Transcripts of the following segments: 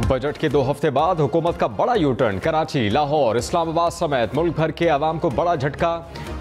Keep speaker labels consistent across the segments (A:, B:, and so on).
A: Budget के 2 हफ्ते बाद हुकूमत का बड़ा यू टर्न। कराची, लाहौर, इस्लामाबाद समेत मुल्क भर के आवाम को बड़ा झटका।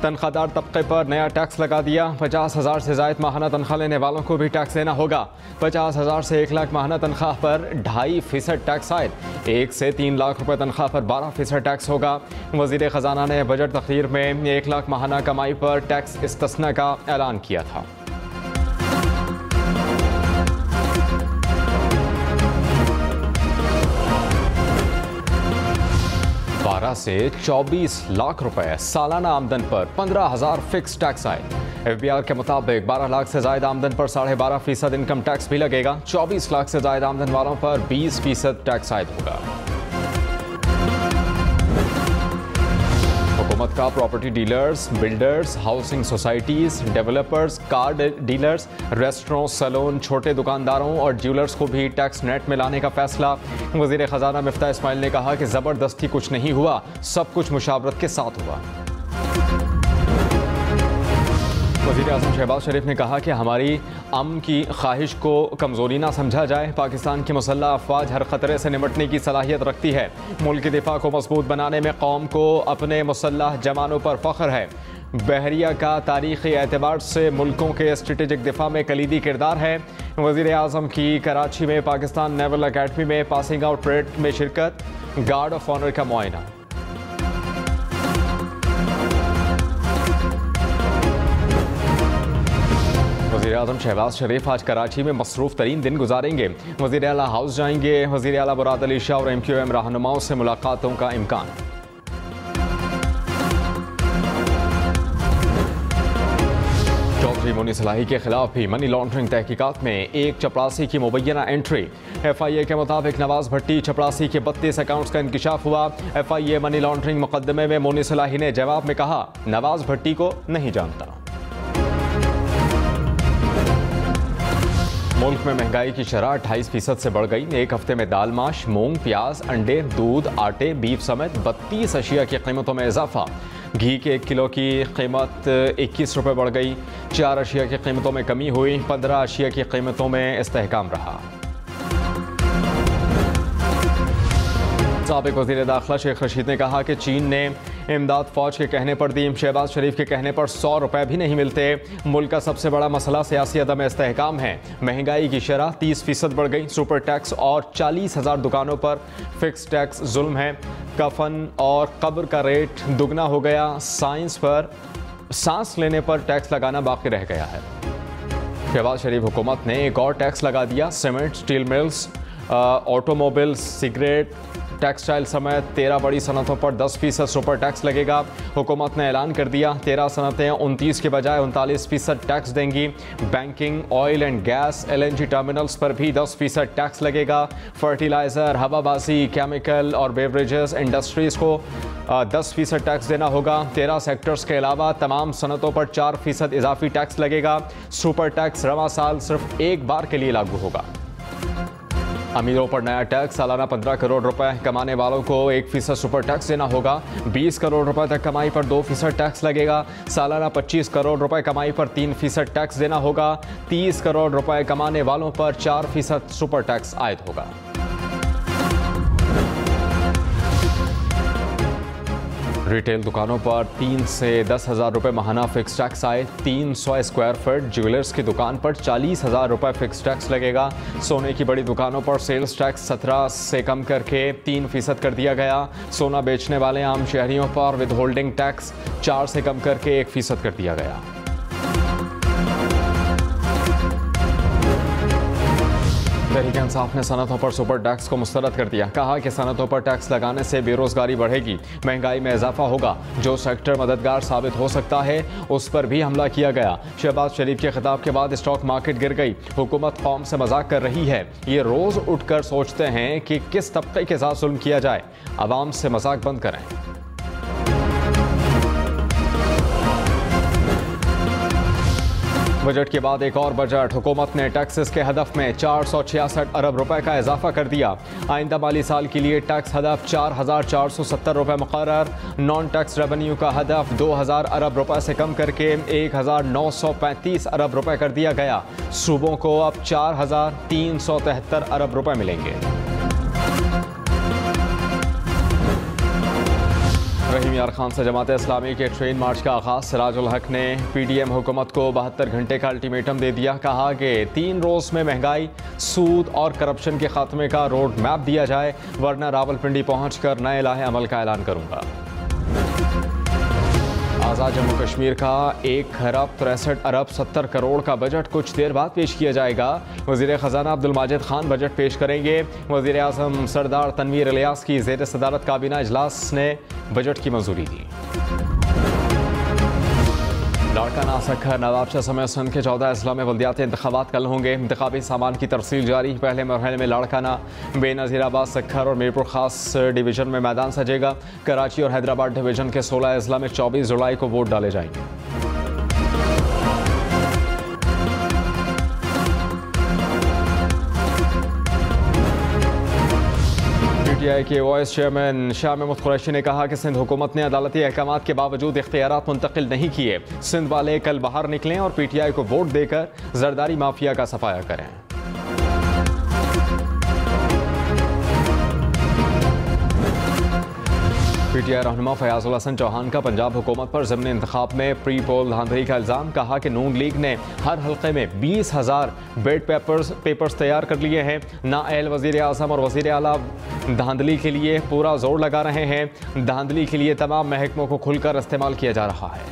A: तनख्वाहदार तबके पर नया टैक्स लगा दिया। 50,000 से ज़ायद माहाना तनख्वाह लेने वालों को भी टैक्स देना होगा। 50,000 से 1 लाख माहाना तनख्वाह पर 2.5% टैक्स आयद। 1 से 3 लाख रुपए तनख्वाह पर 12% टैक्स होगा। वज़ीर ख़जाना ने बजट तक़रीर में 1 लाख माहाना कमाई पर टैक्स इस्तिस्ना का ऐलान किया था। 12 से 24 लाख रुपए सालाना आमदन पर 15,000 फिक्स टैक्स आए। FBR के मुताबिक 12 लाख से ज़ायद आमदन पर 12.5% इनकम टैक्स भी लगेगा। 24 लाख से ज़ायद आमदन वालों पर 20% टैक्स आयद होगा। हुकूमत का property dealers, builders, housing societies, developers, car dealers, restaurant, salon, छोटे दुकानदारों और ज्वेलर्स को भी टैक्स नेट में लाने का फैसला। वज़ीर ख़जाना मिफ्ता इस्माइल ने कहा कि ज़बरदस्ती कुछ नहीं हुआ, सब कुछ मुशावरत के साथ हुआ। वज़ीर आज़म शहबाज शरीफ ने कहा कि हमारी अमन की ख्वाहिश को कमज़ोरी ना समझा जाए। पाकिस्तान की मुसल्लह अफवाज हर ख़तरे से निपटने की सलाहियत रखती है। मुल्क की दिफा को मजबूत बनाने में कौम को अपने मुसल्लह जवानों पर फ़ख्र है। बहरिया का तारीख़ी एतबार से मुल्कों के स्ट्रेटेजिक दिफा में कलीदी किरदार है। वज़ीर आज़म की कराची में पाकिस्तान नेवल अकेडमी में पासिंग आउट परेड में शिरकत, गार्ड ऑफ ऑनर का मुआयना। वज़ीर आज़म शहबाज शरीफ आज कराची में मसरूफ़ तरीन दिन गुजारेंगे। वज़ीर आला हाउस जाएंगे। वज़ीर आला मुराद अली शाह और MQM रहनुमाओं से मुलाकातों का इम्कान। चौधरी मोनी सलाही के खिलाफ भी मनी लॉन्ड्रिंग तहकीकात में एक चपरासी की मुबैना एंट्री। FIA के मुताबिक नवाज भट्टी चपरासी के 32 अकाउंट्स का इंकिशाफ हुआ। FIA मनी लॉन्ड्रिंग मुकदमे में मोनी सलाही ने जवाब में कहा, नवाज भट्टी को नहीं जानता। मुल्क में महंगाई की शरह 28% से बढ़ गई। एक हफ्ते में दाल, माश, मूंग, प्याज, अंडे, दूध, आटे, बीफ समेत 32 अशिया की कीमतों में इजाफा। घी के 1 किलो की कीमत 21 रुपये बढ़ गई। 4 अशिया की कीमतों में कमी हुई। 15 अशिया की कीमतों में इस्तेहकाम रहा। साबिक वज़ीर दाखिला शेख रशीद ने कहा कि चीन ने इमदाद फौज के कहने पर दी। शहबाज शरीफ के कहने पर 100 रुपए भी नहीं मिलते। मुल्क का सबसे बड़ा मसला सियासी अदम इस्तेहकाम है। महंगाई की शरह 30% बढ़ गई। सुपर टैक्स और 40,000 दुकानों पर फिक्स टैक्स जुल्म है। कफन और कब्र का रेट दुगना हो गया। साइंस पर सांस लेने पर टैक्स लगाना बाकी रह गया है। शहबाज शरीफ हुकूमत ने एक और टैक्स लगा दिया। Cement, steel mills, automobile, cigarette, textile समेत 13 बड़ी सनतों पर 10% सुपर टैक्स लगेगा। हुकूमत ने ऐलान कर दिया 13 सनतें 29 के बजाय 39% टैक्स देंगी। Banking, oil and gas, LNG terminals पर भी 10% टैक्स लगेगा। फर्टिलाइज़र, हवाबाजी, केमिकल और बेवरेजेस इंडस्ट्रीज़ को 10% टैक्स देना होगा। 13 सेक्टर्स के अलावा तमाम सनतों पर 4% इजाफी टैक्स लगेगा। सुपर टैक्स रवां साल सिर्फ एक बार के लिए लागू होगा। अमीरों पर नया टैक्स, सालाना 15 करोड़ रुपए कमाने वालों को 1% सुपर टैक्स देना होगा। 20 करोड़ रुपए तक कमाई पर 2% टैक्स लगेगा। सालाना 25 करोड़ रुपए कमाई पर 3% टैक्स देना होगा। 30 करोड़ रुपए कमाने वालों पर 4% सुपर टैक्स आयद होगा। रिटेल दुकानों पर 3 से 10,000 रुपये माहाना फिक्स टैक्स आए। 300 स्क्वायर फीट ज्वेलर्स की दुकान पर 40,000 रुपये फिक्स टैक्स लगेगा। सोने की बड़ी दुकानों पर सेल्स टैक्स 17 से कम करके 3% कर दिया गया। सोना बेचने वाले आम शहरियों पर विद होल्डिंग टैक्स 4 से कम करके 1% कर दिया गया। तहरीक इंसाफ ने सनतों पर सुपर टैक्स को मुस्तरद कर दिया। कहा कि सनतों पर टैक्स लगाने से बेरोजगारी बढ़ेगी, महंगाई में इजाफा होगा। जो सेक्टर मददगार साबित हो सकता है उस पर भी हमला किया गया। शहबाज शरीफ के खिताब के बाद स्टॉक मार्केट गिर गई। हुकूमत कौम से मजाक कर रही है। ये रोज उठकर सोचते हैं कि किस तबके के साथ जुल्म किया जाए। अवाम से मजाक बंद करें। बजट के बाद एक और बजट। हुकूमत ने टैक्सेस के हदफ में 466 अरब रुपए का इजाफा कर दिया। आइंदा माली साल के लिए टैक्स हदफ 4,470 रुपए मुकर्रर। नॉन टैक्स रेवेन्यू का हदफ 2,000 अरब रुपए से कम करके 1,935 अरब रुपए कर दिया गया। सूबों को अब 4,373 अरब रुपए मिलेंगे। रहीम यार खान से जमात इस्लामी के ट्रेन मार्च का आगाज। सिराजुल हक ने PDM हुकूमत को 72 घंटे का अल्टीमेटम दे दिया। कहा कि 3 रोज़ में महंगाई, सूद और करप्शन के खात्मे का रोड मैप दिया जाए, वरना रावलपिंडी पहुंचकर नए लाहे अमल का ऐलान करूंगा। आज़ाद जम्मू कश्मीर का 1,63,70,000,000 करोड़ का बजट कुछ देर बाद पेश किया जाएगा। वज़ीर ख़जाना अब्दुल माजिद खान बजट पेश करेंगे। वज़ीर आज़म सरदार तनवीर इलियास की ज़ेर सदारत काबीना इजलास ने बजट की मंजूरी दी। लाड़काना सखर नवाबशाह समेत सिंध के 14 अजला में बल्दियाती इंतखाबात कल होंगे। इंतखाबी सामान की तरसील जारी। पहले मरहले में लाड़काना, बेनज़ीराबाद, सखर और मीरपुर खास डिवीज़न में मैदान सजेगा। कराची और हैदराबाद डिवीज़न के 16 अजला में 24 जुलाई को वोट डाले जाएंगे। PTI के वाइस चेयरमैन शाह महमूद कुरैशी ने कहा कि सिंध हुकूमत ने अदालती अहकामात के बावजूद इख्तियारात मुंतकिल नहीं किए। सिंध वाले कल बाहर निकलें और PTI को वोट देकर जरदारी माफिया का सफाया करें। PTI रहनुमा फयाजुल हसन चौहान का पंजाब हुकूमत पर ज़िमनी इंतखाब में प्री पोल धांधली का इल्ज़ाम। कहा कि नून लीग ने हर हल्के में 20,000 बेड पेपर्स तैयार कर लिए हैं। नाअहल वज़ीर आज़म और वज़ीर आला धांधली के लिए पूरा जोर लगा रहे हैं। धांधली के लिए तमाम महकमों को खुलकर इस्तेमाल किया जा रहा है।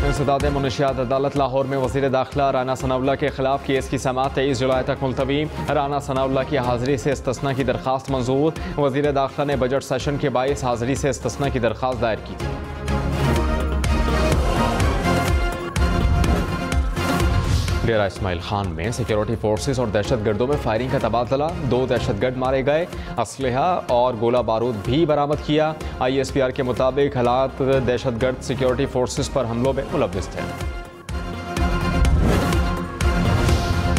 A: इंसदाद मुनशियात अदालत लाहौर में वज़ीर दाखिला राना सनाउल्लाह के खिलाफ केस की समाअत 23 जुलाई तक मुलतवी। राना सनाउल्लाह की हाजिरी से इस्तिस्ना की दरख्वास्त मंजूर। वज़ीर दाखिला ने बजट सेशन के बाइस हाजिरी से इस्तिस्ना की दरख्वास्त दायर की थी। डेरा इस्माइल खान में सिक्योरिटी फोर्सेस और दहशतगर्दों में फायरिंग का तबादला। 2 दहशतगर्द मारे गए। असलहा और गोला बारूद भी बरामद किया। ISPR के मुताबिक हालात दहशतगर्द सिक्योरिटी फोर्सेस पर हमलों में मुलव्विस थे।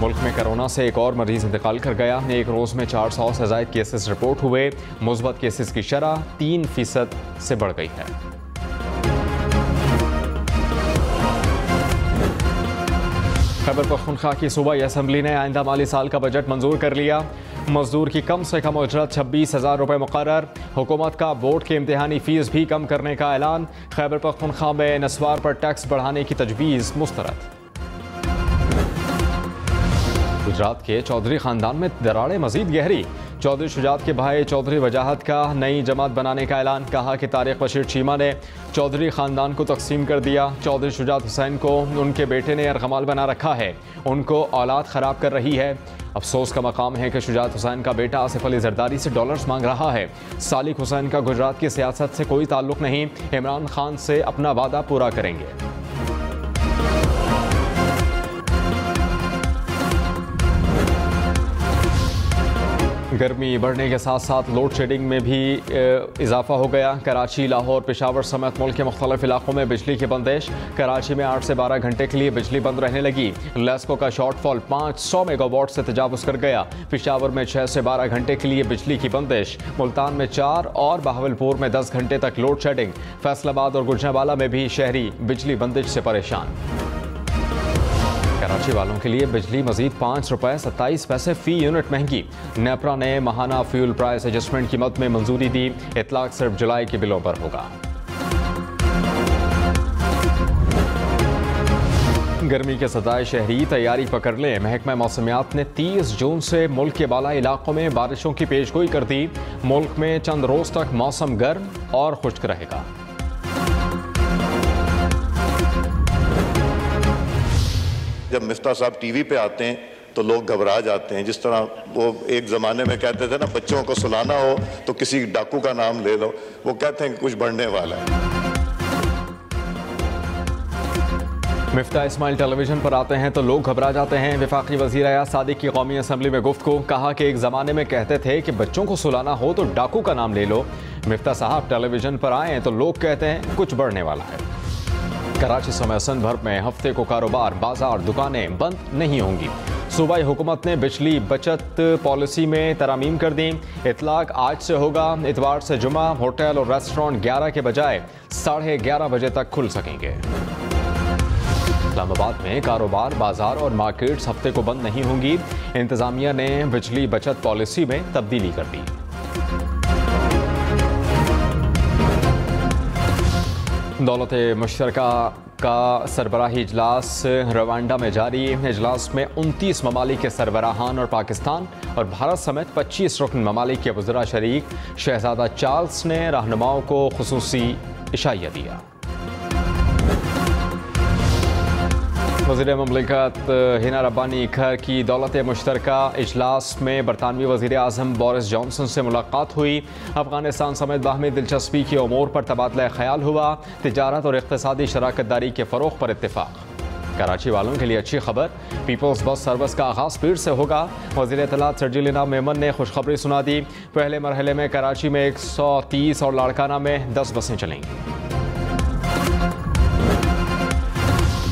A: मुल्क में कोरोना से एक और मरीज इंतकाल कर गया। एक रोज़ में 400 से ज़ायद केसेस रिपोर्ट हुए। मुस्बत केसेस की शरह 3% से बढ़ गई है। खैबर पख्तूनख्वा की सूबाई असम्बली ने आइंदा माली साल का बजट मंजूर कर लिया। मजदूर की कम से कम उजरत 26,000 रुपये मुकर्रर। हुकूमत का बोर्ड के इम्तिहानी फ़ीस भी कम करने का ऐलान। खैबर पख्तूनख्वा में नस्वार पर टैक्स बढ़ाने की तजवीज़ मुस्तरद। गुजरात के चौधरी ख़ानदान में दरारें मज़ीद गहरी। चौधरी शुजात के भाई चौधरी वजाहत का नई जमात बनाने का ऐलान। कहा कि तारिक बशीर चीमा ने चौधरी ख़ानदान को तकसीम कर दिया। चौधरी शुजात हुसैन को उनके बेटे ने अरगमाल बना रखा है। उनको औलाद ख़राब कर रही है। अफसोस का मकाम है कि शुजात हुसैन का बेटा आसिफ अली जरदारी से डॉलर्स मांग रहा है। सालिक हुसैन का गुजरात की सियासत से कोई ताल्लुक नहीं। इमरान खान से अपना वादा पूरा करेंगे। गर्मी बढ़ने के साथ साथ लोड शेडिंग में भी इजाफा हो गया। कराची, लाहौर, पेशावर समेत मुल्क के मुख्तलिफ इलाकों में बिजली की बंदिश। कराची में 8 से 12 घंटे के लिए बिजली बंद रहने लगी। लेस्को का शॉर्टफॉल 500 मेगावाट से तजावुज़ कर गया। पेशावर में 6 से 12 घंटे के लिए बिजली की बंदिश। मुल्तान में 4 और बहावलपुर में 10 घंटे तक लोड शेडिंग। फैसलाबाद और गुजरांवाला में भी शहरी बिजली बंदिश से परेशान। कराची वालों के लिए बिजली मजीद 5 रुपये 27 पैसे फ़ी यूनिट महंगी। नेपरा ने माहाना फ्यूल प्राइस एडजस्टमेंट की मद में मंजूरी दी। इतलाक सिर्फ जुलाई के बिलों पर होगा। गर्मी के सताए शहरी तैयारी पकड़ लें। महकमा मौसमियात ने 30 जून से मुल्क के बालाई इलाकों में बारिशों की पेशगोई कर दी। मुल्क में चंद रोज तक मौसम गर्म और खुश्क रहेगा।
B: जब मिफ्ता साहब टीवी पे आते हैं तो लोग घबरा जाते हैं। जिस तरह वो एक ज़माने में कहते थे ना, बच्चों को सुलाना हो तो किसी डाकू का नाम ले लो, वो कहते हैं कि कुछ बढ़ने वाला है।
A: मिफ्ता इस्माइल टेलीविजन पर आते हैं तो लोग घबरा जाते हैं। वफाकी वज़ीर अयाज सादिक की कौमी असम्बली में गुफ्तगू। कहा कि एक ज़माने में कहते थे कि बच्चों को सुलाना हो तो डाकू का नाम ले लो। मिफ्ता साहब टेलीविजन पर आए तो लोग कहते हैं कुछ बढ़ने वाला है। कराची समेत सिंध भर में हफ्ते को कारोबार, बाजार, दुकानें बंद नहीं होंगी। सूबाई हुकूमत ने बिजली बचत पॉलिसी में तरामीम कर दी। इतलाक आज से होगा। इतवार से जुमा होटल और रेस्टोरेंट 11 के बजाय 11:30 बजे तक खुल सकेंगे। इस्लामाबाद में कारोबार, बाजार और मार्केट्स हफ्ते को बंद नहीं होंगी। इंतजामिया ने बिजली बचत पॉलिसी में तब्दीली कर दी। दौलत मुश्तरका का सरबराही इजलास रवांडा में जारी। इजलास में 29 ममालिक के सरबराहान और पाकिस्तान और भारत समेत 25 रुकन ममालिक के वज़रा शरीक। शहजादा चार्ल्स ने रहनुमाओं को खुसूसी इशारा दिया। वज़ीर मुमलिकत हिना रब्बानी घर की दौलत मुश्तरका इजलास में बरतानवी वज़ीर आज़म बोरिस जॉनसन से मुलाकात हुई। अफगानिस्तान समेत बाहमी दिलचस्पी के उमूर पर तबादला ख्याल हुआ। तिजारत और इक़्तिसादी शराकत दारी के फ़रोग़ पर इत्तेफाक। कराची वालों के लिए अच्छी खबर, पीपल्स बस सर्विस का आगाज़ फिर से होगा। वज़ीर इत्तलात सर्जिल मेमन ने खुशखबरी सुना दी। पहले मरहले में कराची में 130 और लाड़काना में 10 बसें चलेंगी।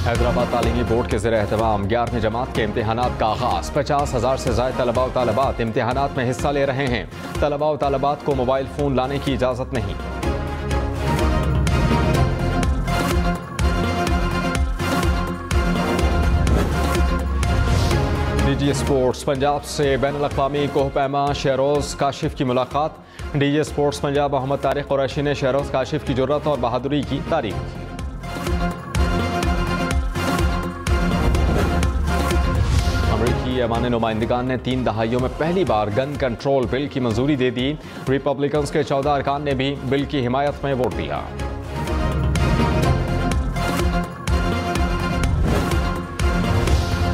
A: हैदराबाद तालीमी बोर्ड के ज़ेर एहतमाम 11वीं जमात के इम्तिहानात का आगाज़। 50,000 से ज़ायद तलबा व तालिबात इम्तिहानात में हिस्सा ले रहे हैं। तलबा व तालिबात को मोबाइल फ़ोन लाने की इजाज़त नहीं। डीजी स्पोर्ट्स पंजाब से बैनुल-अक़वामी कोहपैमा शहरोज़ काशिफ की मुलाकात। डीजी स्पोर्ट्स पंजाब मोहम्मद तारिक कुरैशी ने शहरोज़ काशिफ की जुर्रत और बहादुरी की तारीफ की। अमरीकी ऐवान नुमाइंदगान ने 3 दहाइयों में पहली बार गन कंट्रोल बिल की मंजूरी दे दी। रिपब्लिकन्स के 14 अरकान ने भी बिल की हिमायत में वोट दिया।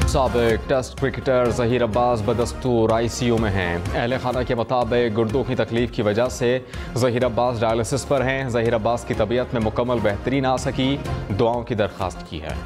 A: साबिक टेस्ट क्रिकेटर ज़हीर अब्बास बदस्तूर ICU में हैं। अहले खाना के मुताबिक गुर्दों की तकलीफ की वजह से ज़हीर अब्बास डायलिसिस पर हैं। ज़हीर अब्बास की तबीयत में मुकम्मल बेहतरी आ सकी, दुआओं की दरख्वास्त की है।